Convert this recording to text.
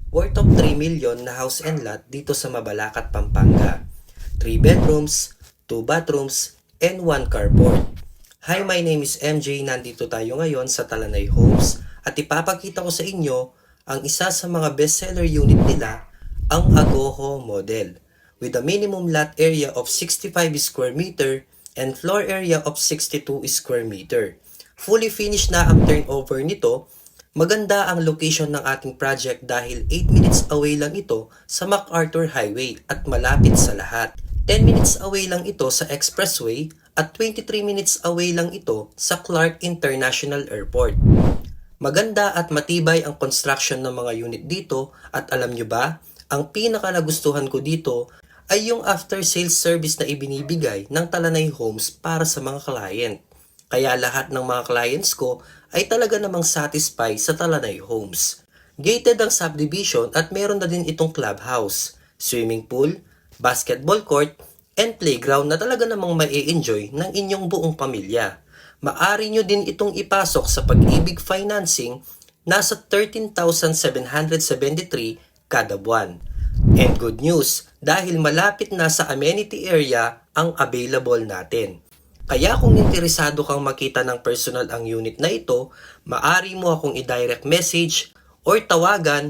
worth of 3 million na house and lot dito sa Mabalacat, Pampanga. 3 bedrooms, 2 bathrooms, and 1 carport. Hi, my name is MJ. Nandito tayo ngayon sa Talanay Homes at ipapakita ko sa inyo ang isa sa mga bestseller unit nila, ang Agoho model, with a minimum lot area of 65 square meter and floor area of 62 square meter. Fully finished na ang turnover nito. Maganda ang location ng ating project dahil 8 minutes away lang ito sa MacArthur Highway at malapit sa lahat. 10 minutes away lang ito sa Expressway at 23 minutes away lang ito sa Clark International Airport. Maganda at matibay ang construction ng mga unit dito at alam nyo ba, ang pinaka nagustuhan ko dito ay yung after sales service na ibinibigay ng Talanay Homes para sa mga client. Kaya lahat ng mga clients ko ay talaga namang satisfy sa Talanay Homes. Gated ang subdivision at meron na din itong clubhouse, swimming pool, basketball court, and playground na talaga namang mai-enjoy ng inyong buong pamilya. Maari nyo din itong ipasok sa Pag-ibig Financing, nasa 13,773 kada buwan. And good news, dahil malapit na sa amenity area ang available natin. Kaya kung interesado kang makita ng personal ang unit na ito, maari mo akong i-direct message or tawagan